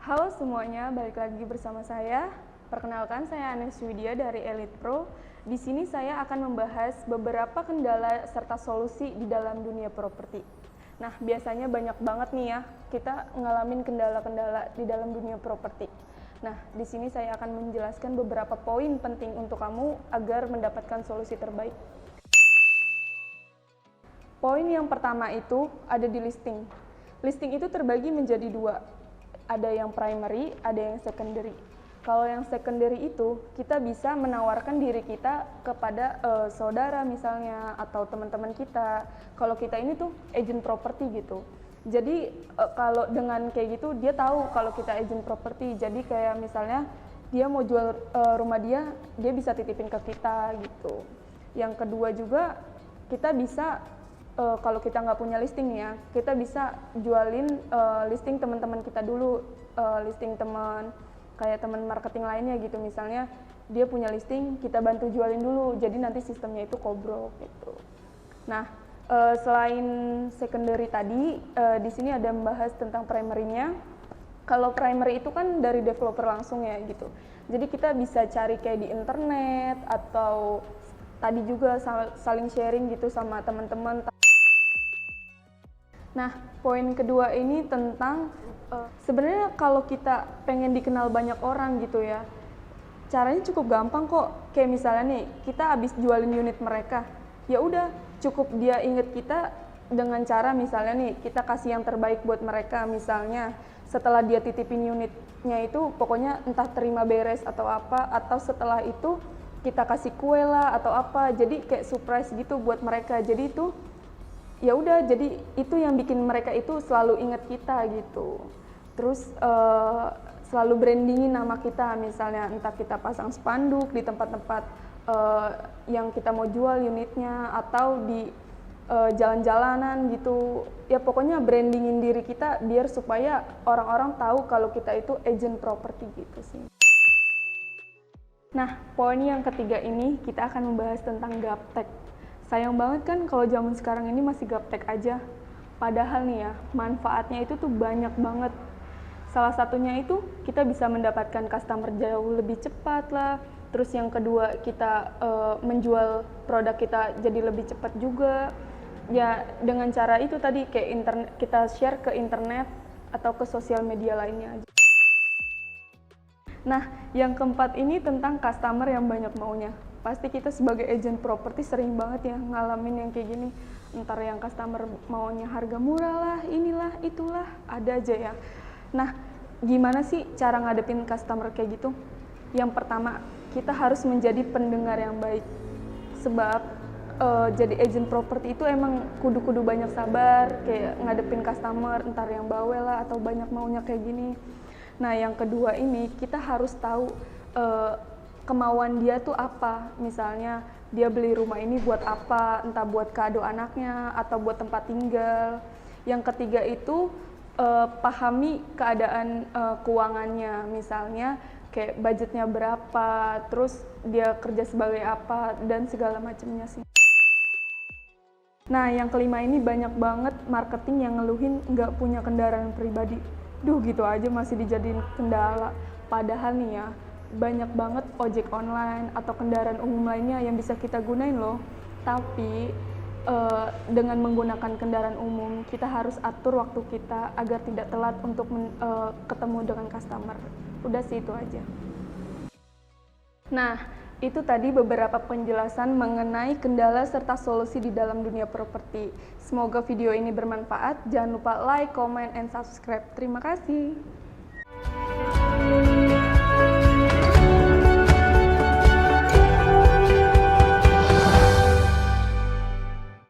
Halo semuanya, balik lagi bersama saya. Perkenalkan, saya Anes Widya dari Elite Pro. Di sini saya akan membahas beberapa kendala serta solusi di dalam dunia properti. Nah, biasanya banyak banget nih ya, kita ngalamin kendala-kendala di dalam dunia properti. Nah, di sini saya akan menjelaskan beberapa poin penting untuk kamu agar mendapatkan solusi terbaik. Poin yang pertama itu ada di listing. Listing itu terbagi menjadi dua. Ada yang primary, ada yang secondary. Kalau yang secondary itu, kita bisa menawarkan diri kita kepada saudara misalnya, atau teman-teman kita. Kalau kita ini tuh agent property gitu. Jadi kalau dengan kayak gitu, dia tahu kalau kita agent property. Jadi kayak misalnya, dia mau jual rumah dia bisa titipin ke kita gitu. Yang kedua juga, kita bisa kalau kita nggak punya listing ya, kita bisa jualin listing teman-teman kita dulu, listing teman kayak teman marketing lainnya gitu. Misalnya dia punya listing, kita bantu jualin dulu, jadi nanti sistemnya itu kobrol gitu. Nah, selain secondary tadi, di sini ada membahas tentang primary-nya. Kalau primary itu kan dari developer langsung ya gitu. Jadi kita bisa cari kayak di internet atau tadi juga saling sharing gitu sama teman-teman. Nah, poin kedua ini tentang sebenarnya kalau kita pengen dikenal banyak orang gitu ya, caranya cukup gampang kok. Kayak misalnya nih, kita habis jualin unit mereka, ya udah cukup dia inget kita dengan cara misalnya nih, kita kasih yang terbaik buat mereka. Misalnya setelah dia titipin unitnya itu, pokoknya entah terima beres atau apa, atau setelah itu kita kasih kue lah atau apa, jadi kayak surprise gitu buat mereka. Jadi itu ya udah, jadi itu yang bikin mereka itu selalu ingat kita gitu. Terus selalu brandingin nama kita, misalnya entah kita pasang spanduk di tempat-tempat yang kita mau jual unitnya, atau di jalan-jalanan gitu. Ya pokoknya brandingin diri kita biar supaya orang-orang tahu kalau kita itu agent property gitu sih. Nah, poin yang ketiga ini kita akan membahas tentang gaptek. Sayang banget kan kalau zaman sekarang ini masih gaptek aja. Padahal nih ya, manfaatnya itu tuh banyak banget. Salah satunya itu kita bisa mendapatkan customer jauh lebih cepat lah. Terus yang kedua, kita menjual produk kita jadi lebih cepat juga. Ya dengan cara itu tadi, kayak internet, kita share ke internet atau ke sosial media lainnya aja. Nah, yang keempat ini tentang customer yang banyak maunya. Pasti kita sebagai agent properti sering banget ya ngalamin yang kayak gini. Entar yang customer maunya harga murah lah, inilah, itulah, ada aja ya. Nah, gimana sih cara ngadepin customer kayak gitu? Yang pertama, kita harus menjadi pendengar yang baik. Sebab jadi agent properti itu emang kudu-kudu banyak sabar, kayak ngadepin customer, entar yang bawel lah atau banyak maunya kayak gini. Nah, yang kedua ini kita harus tahu kemauan dia tuh apa. Misalnya dia beli rumah ini buat apa, entah buat kado anaknya atau buat tempat tinggal. Yang ketiga itu pahami keadaan keuangannya, misalnya kayak budgetnya berapa, terus dia kerja sebagai apa, dan segala macamnya sih. Nah, yang kelima ini banyak banget marketing yang ngeluhin nggak punya kendaraan pribadi. Duh, gitu aja masih dijadiin kendala. Padahal nih ya, banyak banget ojek online atau kendaraan umum lainnya yang bisa kita gunain loh. Tapi dengan menggunakan kendaraan umum, kita harus atur waktu kita agar tidak telat untuk ketemu dengan customer. Udah sih, itu aja. Nah, itu tadi beberapa penjelasan mengenai kendala serta solusi di dalam dunia properti. Semoga video ini bermanfaat. Jangan lupa like, comment, and subscribe. Terima kasih.